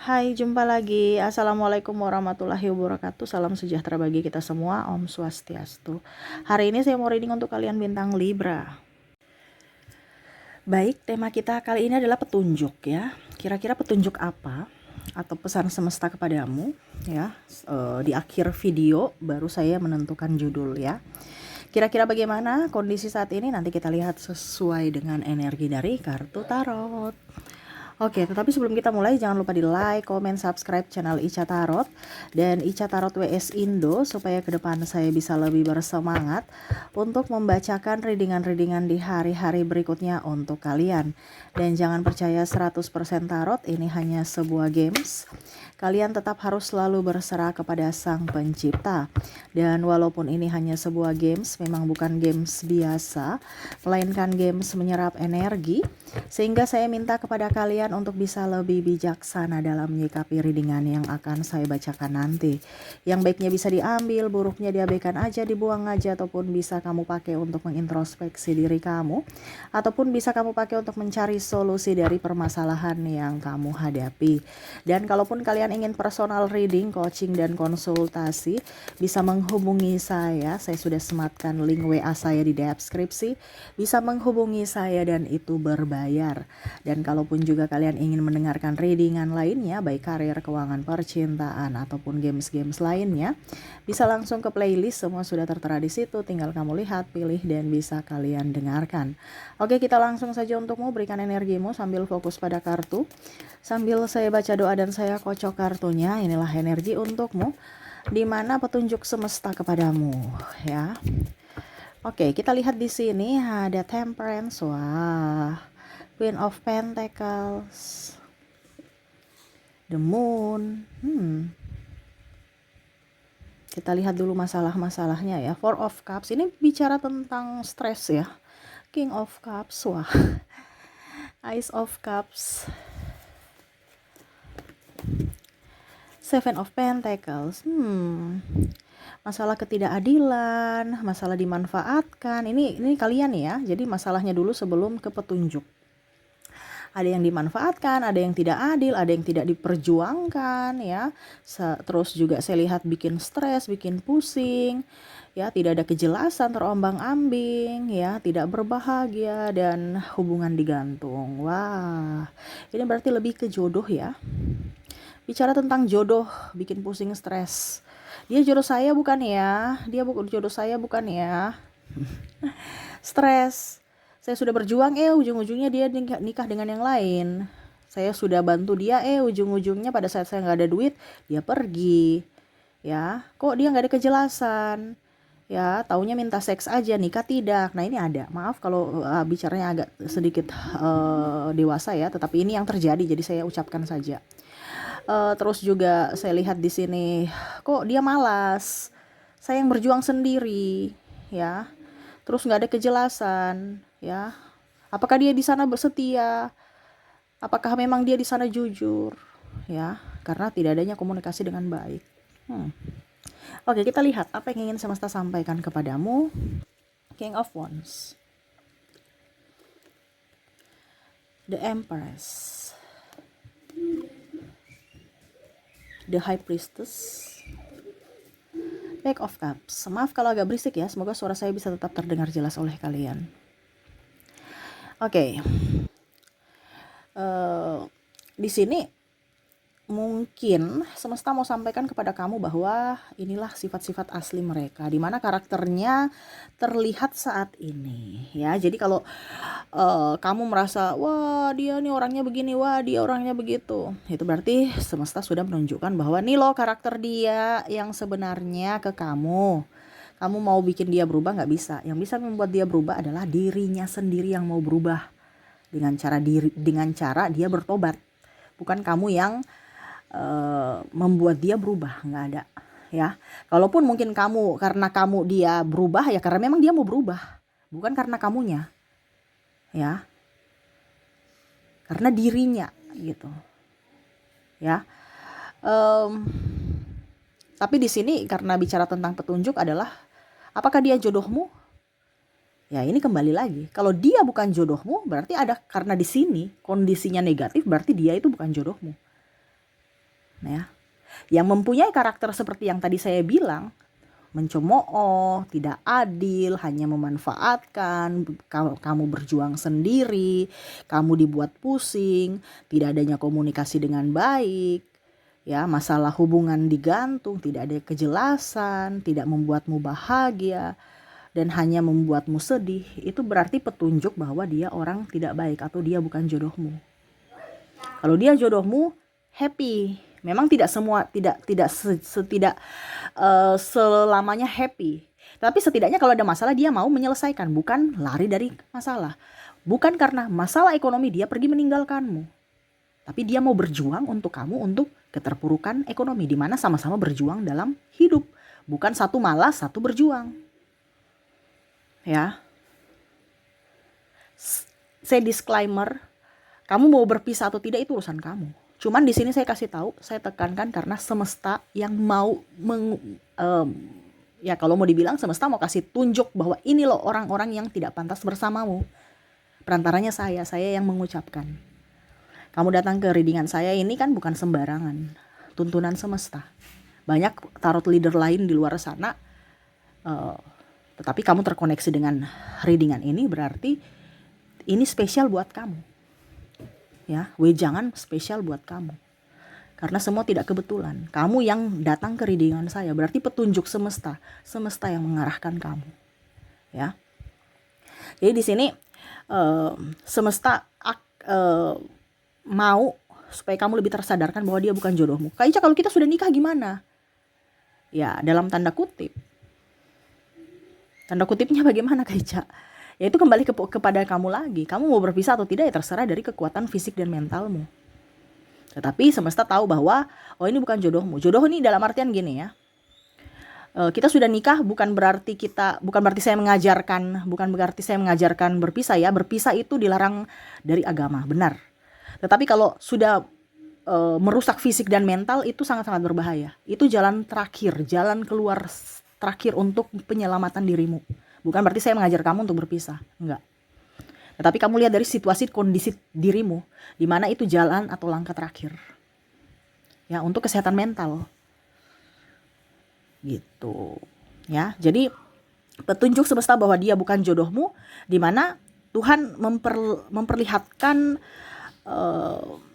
Hai, jumpa lagi. Assalamualaikum warahmatullahi wabarakatuh. Salam sejahtera bagi kita semua. Om Swastiastu. Hari ini saya mau reading untuk kalian bintang Libra. Baik, tema kita kali ini adalah petunjuk ya. Kira-kira petunjuk apa atau pesan semesta kepadamu ya. Di akhir video baru saya menentukan judul ya. Kira-kira bagaimana kondisi saat ini, nanti kita lihat sesuai dengan energi dari kartu tarot. Oke, tetapi sebelum kita mulai jangan lupa di like, komen, subscribe channel Ica Tarot dan Ica Tarot WS Indo supaya ke depan saya bisa lebih bersemangat untuk membacakan readingan-readingan di hari-hari berikutnya untuk kalian. Dan jangan percaya 100% tarot, ini hanya sebuah games. Kalian tetap harus selalu berserah kepada Sang Pencipta. Dan walaupun ini hanya sebuah games, memang bukan games biasa, melainkan games menyerap energi, sehingga saya minta kepada kalian untuk bisa lebih bijaksana dalam menyikapi readingan yang akan saya bacakan nanti. Yang baiknya bisa diambil, buruknya diabaikan aja, dibuang aja, ataupun bisa kamu pakai untuk mengintrospeksi diri kamu, ataupun bisa kamu pakai untuk mencari solusi dari permasalahan yang kamu hadapi. Dan kalaupun kalian ingin personal reading, coaching, dan konsultasi, bisa menghubungi saya sudah sematkan link WA saya di deskripsi, bisa menghubungi saya dan itu berbayar. Dan kalaupun juga kalian ingin mendengarkan readingan lainnya, baik karir, keuangan, percintaan, ataupun games-games lainnya, bisa langsung ke playlist, semua sudah tertera di situ, tinggal kamu lihat, pilih, dan bisa kalian dengarkan. Oke, kita langsung saja untukmu, berikan energimu sambil fokus pada kartu. Sambil saya baca doa dan saya kocok kartunya, inilah energi untukmu, di mana petunjuk semesta kepadamu ya. Oke, kita lihat di sini ada Temperance, wah, Queen of Pentacles, The Moon. Kita lihat dulu masalah-masalahnya ya. Four of Cups ini bicara tentang stres ya. King of Cups, wah, Ace of Cups, Seven of Pentacles. Masalah ketidakadilan, masalah dimanfaatkan. Ini kalian ya. Jadi masalahnya dulu sebelum ke petunjuk. Ada yang dimanfaatkan, ada yang tidak adil, ada yang tidak diperjuangkan ya. Terus juga saya lihat bikin stres, bikin pusing ya, tidak ada kejelasan, terombang-ambing ya, tidak berbahagia dan hubungan digantung. Wah, ini berarti lebih ke jodoh ya. Bicara tentang jodoh, bikin pusing, stres. Dia jodoh saya bukan ya, dia jodoh saya bukan ya. Stres. Saya sudah berjuang, ujung-ujungnya dia nikah dengan yang lain. Saya sudah bantu dia, ujung-ujungnya pada saat saya nggak ada duit, dia pergi. Ya, kok dia nggak ada kejelasan? Ya, taunya minta seks aja, nikah tidak. Nah ini ada. Maaf kalau bicaranya agak sedikit dewasa ya, tetapi ini yang terjadi, jadi saya ucapkan saja. Terus juga saya lihat di sini, kok dia malas. Saya yang berjuang sendiri, ya. Terus nggak ada kejelasan, ya. Apakah dia di sana setia? Apakah memang dia di sana jujur, ya? Karena tidak adanya komunikasi dengan baik. Oke, kita lihat apa yang ingin semesta sampaikan kepadamu. King of Wands, The Empress, The High Priestess, Page of Cups. Maaf kalau agak berisik ya, semoga suara saya bisa tetap terdengar jelas oleh kalian. Oke. Di sini mungkin semesta mau sampaikan kepada kamu bahwa inilah sifat-sifat asli mereka, di mana karakternya terlihat saat ini ya. Jadi kalau kamu merasa wah dia nih orangnya begini, wah dia orangnya begitu, itu berarti semesta sudah menunjukkan bahwa nih loh karakter dia yang sebenarnya ke kamu. Kamu mau bikin dia berubah nggak bisa. Yang bisa membuat dia berubah adalah dirinya sendiri yang mau berubah dengan cara dia bertobat, bukan kamu yang membuat dia berubah, nggak ada ya. Kalaupun mungkin kamu, karena kamu dia berubah ya karena memang dia mau berubah, bukan karena kamunya ya, karena dirinya gitu ya. Tapi di sini karena bicara tentang petunjuk adalah apakah dia jodohmu? Ya ini kembali lagi, kalau dia bukan jodohmu berarti ada, karena di sini kondisinya negatif, berarti dia itu bukan jodohmu. ya. Yang mempunyai karakter seperti yang tadi saya bilang, mencemooh, tidak adil, hanya memanfaatkan, kamu berjuang sendiri, kamu dibuat pusing, tidak adanya komunikasi dengan baik, ya, masalah hubungan digantung, tidak ada kejelasan, tidak membuatmu bahagia, dan hanya membuatmu sedih, itu berarti petunjuk bahwa dia orang tidak baik atau dia bukan jodohmu. Kalau dia jodohmu, happy. Memang tidak semua, tidak selamanya happy. Tapi setidaknya kalau ada masalah dia mau menyelesaikan, bukan lari dari masalah. Bukan karena masalah ekonomi dia pergi meninggalkanmu. Tapi dia mau berjuang untuk kamu, untuk keterpurukan ekonomi, di mana sama-sama berjuang dalam hidup. Bukan satu malas, satu berjuang. Ya. Saya disclaimer, kamu mau berpisah atau tidak itu urusan kamu. Cuman di sini saya kasih tahu, saya tekankan karena semesta yang mau ya kalau mau dibilang semesta mau kasih tunjuk bahwa ini loh orang-orang yang tidak pantas bersamamu. Perantaranya saya yang mengucapkan. Kamu datang ke readingan saya ini kan bukan sembarangan, tuntunan semesta. Banyak tarot leader lain di luar sana, tetapi kamu terkoneksi dengan readingan ini berarti ini spesial buat kamu. Ya, wejangan spesial buat kamu. Karena semua tidak kebetulan. Kamu yang datang ke readingan saya berarti petunjuk semesta, semesta yang mengarahkan kamu. Ya. Jadi di sini semesta mau supaya kamu lebih tersadarkan bahwa dia bukan jodohmu. Kak Ica, kalau kita sudah nikah gimana? Ya, dalam tanda kutip. Tanda kutipnya bagaimana, Kak Ica? Ya itu kembali kepada kamu lagi. Kamu mau berpisah atau tidak ya terserah dari kekuatan fisik dan mentalmu. Tetapi semesta tahu bahwa oh ini bukan jodohmu. Jodoh ini dalam artian gini ya. Kita sudah nikah bukan berarti saya mengajarkan berpisah ya. Berpisah itu dilarang dari agama, benar. Tetapi kalau sudah merusak fisik dan mental itu sangat-sangat berbahaya. Itu jalan terakhir, jalan keluar terakhir untuk penyelamatan dirimu. Bukan berarti saya mengajar kamu untuk berpisah, enggak. Tetapi kamu lihat dari situasi kondisi dirimu, di mana itu jalan atau langkah terakhir. Ya, untuk kesehatan mental. Gitu. Ya, jadi petunjuk semesta bahwa dia bukan jodohmu, di mana Tuhan memperlihatkan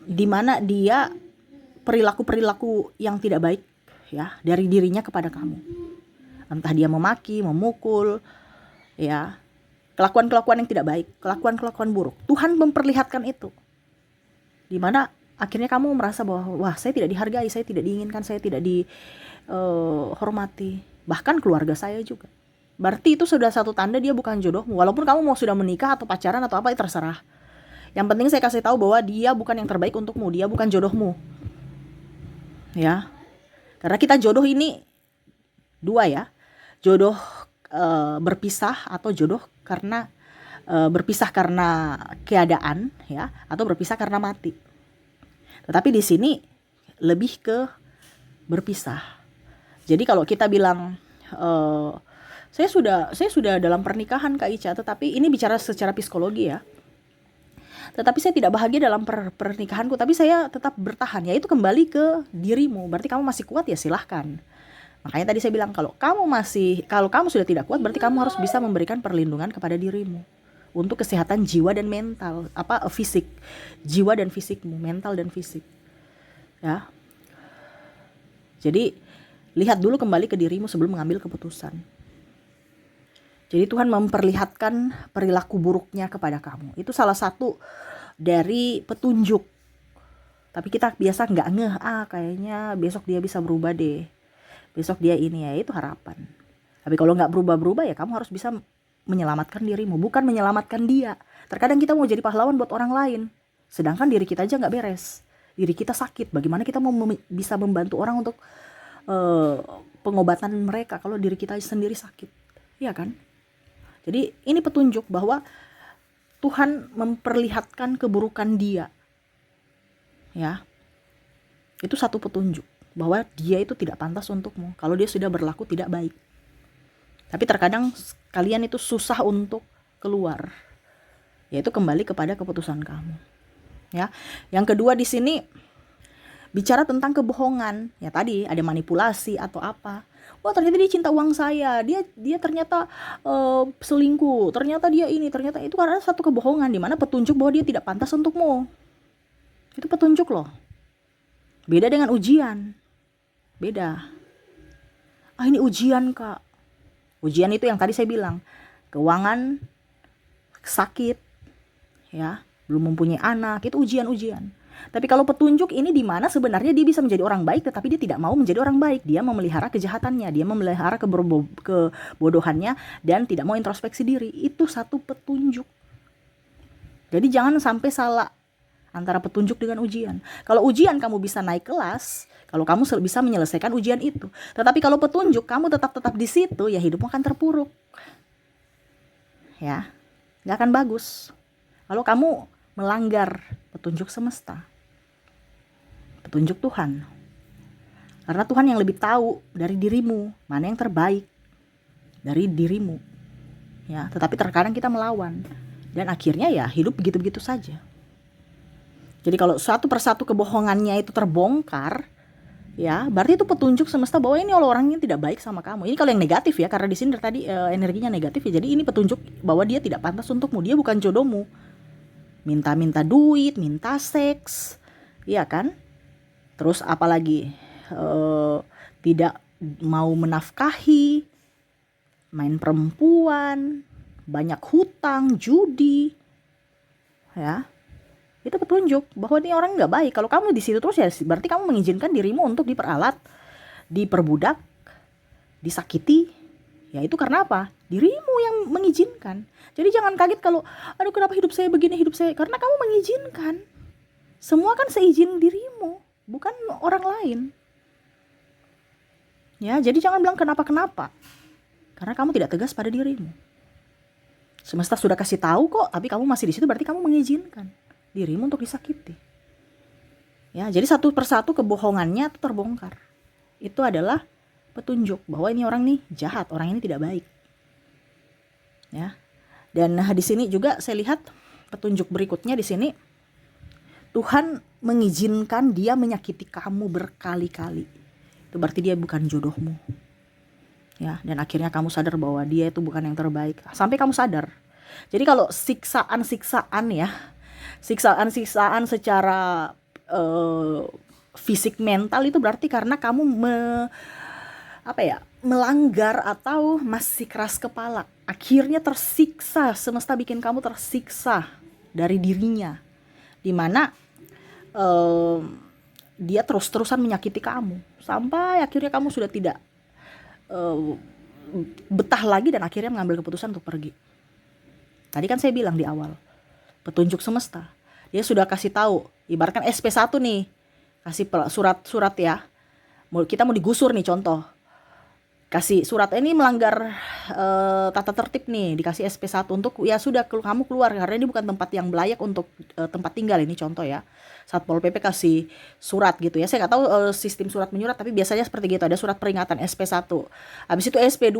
di mana dia perilaku-perilaku yang tidak baik ya dari dirinya kepada kamu. Entah dia memaki, memukul, ya, kelakuan-kelakuan yang tidak baik, kelakuan-kelakuan buruk. Tuhan memperlihatkan itu. Dimana akhirnya kamu merasa bahwa wah saya tidak dihargai, saya tidak diinginkan, saya tidak dihormati. Bahkan keluarga saya juga. Berarti itu sudah satu tanda dia bukan jodohmu. Walaupun kamu mau sudah menikah atau pacaran atau apa, itu terserah. Yang penting saya kasih tahu bahwa dia bukan yang terbaik untukmu, dia bukan jodohmu. Ya. Karena kita jodoh ini dua ya. Jodoh berpisah atau jodoh karena berpisah karena keadaan ya, atau berpisah karena mati. Tetapi di sini lebih ke berpisah. Jadi kalau kita bilang saya sudah dalam pernikahan Kak Ica, tetapi ini bicara secara psikologi ya. Tetapi saya tidak bahagia dalam pernikahanku, tapi saya tetap bertahan. Ya itu kembali ke dirimu. Berarti kamu masih kuat ya silahkan. Makanya tadi saya bilang kalau kamu sudah tidak kuat berarti kamu harus bisa memberikan perlindungan kepada dirimu untuk kesehatan jiwa dan mental, fisik, jiwa dan fisikmu, mental dan fisik. Ya. Jadi lihat dulu kembali ke dirimu sebelum mengambil keputusan. Jadi Tuhan memperlihatkan perilaku buruknya kepada kamu. Itu salah satu dari petunjuk. Tapi kita biasa nggak ngeh, kayaknya besok dia bisa berubah deh. Besok dia ini ya, itu harapan. Tapi kalau nggak berubah-berubah ya kamu harus bisa menyelamatkan dirimu, bukan menyelamatkan dia. Terkadang kita mau jadi pahlawan buat orang lain, sedangkan diri kita aja nggak beres. Diri kita sakit, bagaimana kita mau bisa membantu orang untuk pengobatan mereka kalau diri kita sendiri sakit, ya kan? Jadi ini petunjuk bahwa Tuhan memperlihatkan keburukan dia, ya. Itu satu petunjuk bahwa dia itu tidak pantas untukmu kalau dia sudah berlaku tidak baik. Tapi terkadang kalian itu susah untuk keluar. Yaitu kembali kepada keputusan kamu. Ya. Yang kedua di sini bicara tentang kebohongan. Ya tadi ada manipulasi atau apa. Wah, ternyata dia cinta uang saya. Dia ternyata selingkuh. Ternyata dia ini, ternyata itu, karena satu kebohongan di mana petunjuk bahwa dia tidak pantas untukmu. Itu petunjuk loh. Beda dengan ujian. Beda. Ah, ini ujian, Kak. Ujian itu yang tadi saya bilang. Keuangan, sakit, ya, belum mempunyai anak, itu ujian-ujian. Tapi kalau petunjuk ini di mana sebenarnya dia bisa menjadi orang baik, tetapi dia tidak mau menjadi orang baik. Dia memelihara kejahatannya, dia memelihara kebodohannya, dan tidak mau introspeksi diri. Itu satu petunjuk. Jadi jangan sampai salah antara petunjuk dengan ujian. Kalau ujian kamu bisa naik kelas, kalau kamu bisa menyelesaikan ujian itu. Tetapi kalau petunjuk kamu tetap di situ, ya hidupmu akan terpuruk. Ya, nggak akan bagus. Kalau kamu melanggar petunjuk semesta, petunjuk Tuhan. Karena Tuhan yang lebih tahu dari dirimu, mana yang terbaik dari dirimu. Ya, tetapi terkadang kita melawan. Dan akhirnya ya hidup begitu-begitu saja. Jadi kalau satu persatu kebohongannya itu terbongkar, ya berarti itu petunjuk semesta bahwa ini orang yang tidak baik sama kamu. Ini kalau yang negatif ya, karena di sini tadi energinya negatif ya. Jadi ini petunjuk bahwa dia tidak pantas untukmu, dia bukan jodohmu. Minta-minta duit, minta seks, iya kan? Terus apalagi tidak mau menafkahi, main perempuan, banyak hutang, judi, ya. Itu petunjuk bahwa ini orang nggak baik. Kalau kamu di situ terus ya berarti kamu mengizinkan dirimu untuk diperalat, diperbudak, disakiti. Ya itu karena apa? Dirimu yang mengizinkan. Jadi jangan kaget kalau, aduh kenapa hidup saya begini, hidup saya. Karena kamu mengizinkan. Semua kan seizin dirimu, bukan orang lain. Ya, jadi jangan bilang kenapa-kenapa. Karena kamu tidak tegas pada dirimu. Semesta sudah kasih tahu kok, tapi kamu masih di situ, berarti kamu mengizinkan dirimu untuk disakiti. Ya, jadi satu persatu kebohongannya itu terbongkar. Itu adalah petunjuk bahwa ini orang nih jahat, orang ini tidak baik. Ya. Dan di sini juga saya lihat petunjuk berikutnya di sini, Tuhan mengizinkan dia menyakiti kamu berkali-kali. Itu berarti dia bukan jodohmu. Ya, dan akhirnya kamu sadar bahwa dia itu bukan yang terbaik. Sampai kamu sadar. Jadi kalau siksaan ya, siksaan secara fisik mental itu berarti karena kamu melanggar atau masih keras kepala. Akhirnya tersiksa, semesta bikin kamu tersiksa dari dirinya. Dimana dia terus-terusan menyakiti kamu. Sampai akhirnya kamu sudah tidak betah lagi dan akhirnya mengambil keputusan untuk pergi. Tadi kan saya bilang di awal, petunjuk semesta. Dia sudah kasih tahu, ibaratkan SP1 nih, kasih surat ya. Kita mau digusur nih contoh. Kasih surat ini melanggar tata tertib nih, dikasih SP1 untuk ya sudah kamu keluar karena ini bukan tempat yang layak untuk tempat tinggal, ini contoh ya. Satpol PP kasih surat gitu ya. Saya nggak tahu sistem surat menyurat, tapi biasanya seperti gitu, ada surat peringatan SP1. Habis itu SP2.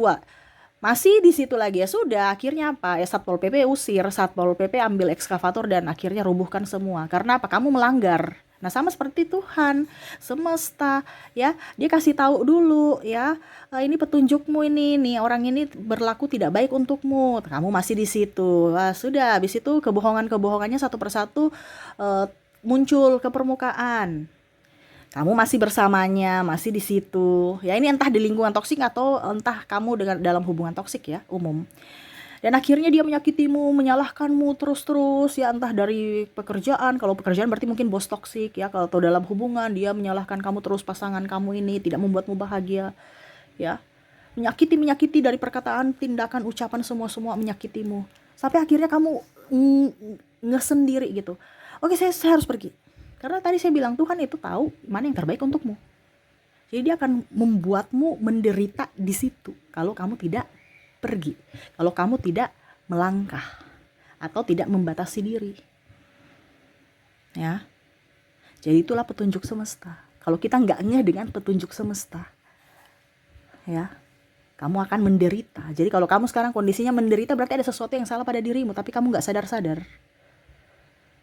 Masih di situ lagi, ya sudah, akhirnya apa? Ya Satpol PP usir, Satpol PP ambil ekskavator dan akhirnya rubuhkan semua. Karena apa? Kamu melanggar. Nah, sama seperti Tuhan, semesta, ya, dia kasih tahu dulu, ya, ini petunjukmu ini, nih orang ini berlaku tidak baik untukmu. Kamu masih di situ. Wah, sudah, habis itu kebohongannya satu persatu muncul ke permukaan. Kamu masih bersamanya, masih di situ. Ya ini entah di lingkungan toksik atau entah kamu dalam hubungan toksik ya, umum. Dan akhirnya dia menyakitimu, menyalahkanmu terus-terus ya, entah dari pekerjaan. Kalau pekerjaan berarti mungkin bos toksik ya. Kalau dalam hubungan dia menyalahkan kamu terus, pasangan kamu ini tidak membuatmu bahagia ya. Menyakiti dari perkataan, tindakan, ucapan, semua menyakitimu. Sampai akhirnya kamu ngesendiri gitu. Oke, saya harus pergi. Karena tadi saya bilang Tuhan itu tahu mana yang terbaik untukmu. Jadi dia akan membuatmu menderita di situ kalau kamu tidak pergi, kalau kamu tidak melangkah atau tidak membatasi diri. Ya. Jadi itulah petunjuk semesta. Kalau kita nggak ngeh dengan petunjuk semesta, ya, kamu akan menderita. Jadi kalau kamu sekarang kondisinya menderita, berarti ada sesuatu yang salah pada dirimu, tapi kamu nggak sadar-sadar.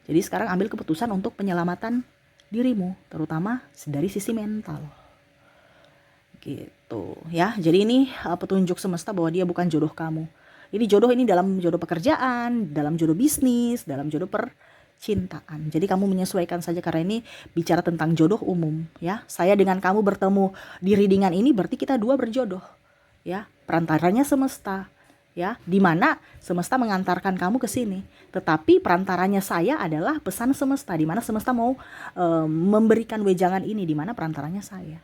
Jadi sekarang ambil keputusan untuk penyelamatan dirimu, terutama dari sisi mental. Gitu ya. Jadi ini petunjuk semesta bahwa dia bukan jodoh kamu. Ini jodoh, ini dalam jodoh pekerjaan, dalam jodoh bisnis, dalam jodoh percintaan. Jadi kamu menyesuaikan saja, karena ini bicara tentang jodoh umum ya. Saya dengan kamu bertemu di readingan ini berarti kita dua berjodoh ya. Perantaranya semesta ya, dimana semesta mengantarkan kamu ke sini. Tetapi perantaranya saya adalah pesan semesta, dimana semesta mau memberikan wejangan ini, dimana perantaranya saya.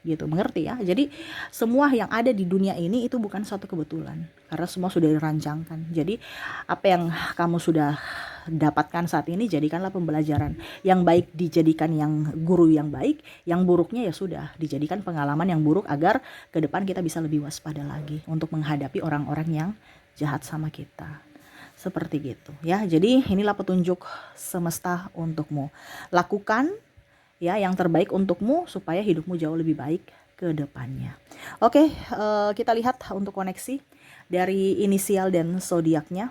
Gitu, mengerti ya? Jadi semua yang ada di dunia ini itu bukan suatu kebetulan, karena semua sudah dirancangkan. Jadi apa yang kamu sudah dapatkan saat ini, jadikanlah pembelajaran. Yang baik dijadikan yang guru yang baik, yang buruknya ya sudah dijadikan pengalaman yang buruk, agar ke depan kita bisa lebih waspada lagi untuk menghadapi orang-orang yang jahat sama kita. Seperti gitu ya. Jadi inilah petunjuk semesta untukmu. Lakukan ya yang terbaik untukmu supaya hidupmu jauh lebih baik ke depannya. Oke, kita lihat untuk koneksi dari inisial dan zodiaknya.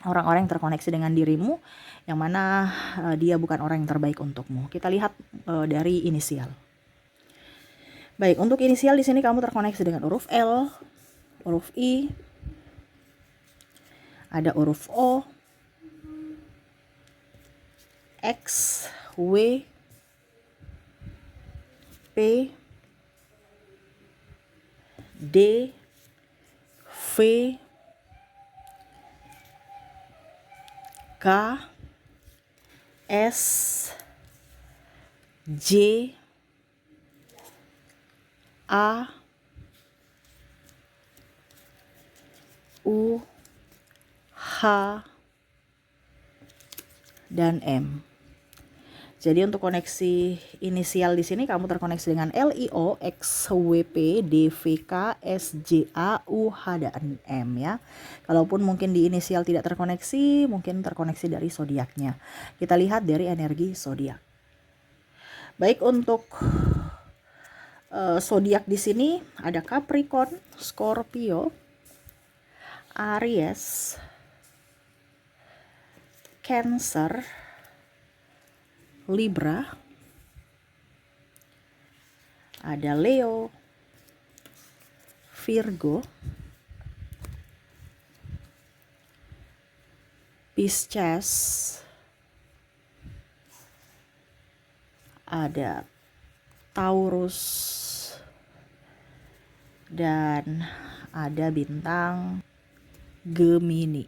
Orang-orang yang terkoneksi dengan dirimu, yang mana dia bukan orang yang terbaik untukmu. Kita lihat dari inisial. Baik, untuk inisial di sini kamu terkoneksi dengan huruf L, huruf I, ada huruf O, X, W, P, D, V, K, S, J, A, U, H, dan M. Jadi untuk koneksi inisial di sini kamu terkoneksi dengan LIO, XWP, DVK, SJA, UH, dan M ya. Kalaupun mungkin di inisial tidak terkoneksi, mungkin terkoneksi dari zodiaknya. Kita lihat dari energi zodiak. Baik, untuk zodiak di sini ada Capricorn, Scorpio, Aries, Cancer, Libra, ada Leo, Virgo, Pisces, ada Taurus, dan ada bintang Gemini.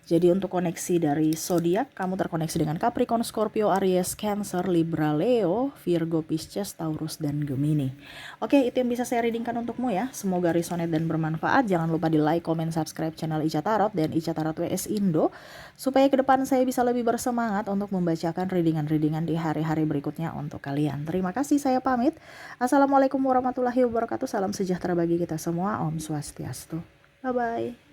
Jadi untuk koneksi dari zodiak, kamu terkoneksi dengan Capricorn, Scorpio, Aries, Cancer, Libra, Leo, Virgo, Pisces, Taurus, dan Gemini. Oke, itu yang bisa saya readingkan untukmu ya. Semoga resonate dan bermanfaat. Jangan lupa di like, comment, subscribe channel Ica Tarot dan Ica Tarot WS Indo, supaya ke depan saya bisa lebih bersemangat untuk membacakan readingan-readingan di hari-hari berikutnya untuk kalian. Terima kasih, saya pamit. Assalamualaikum warahmatullahi wabarakatuh. Salam sejahtera bagi kita semua. Om Swastiastu. Bye-bye.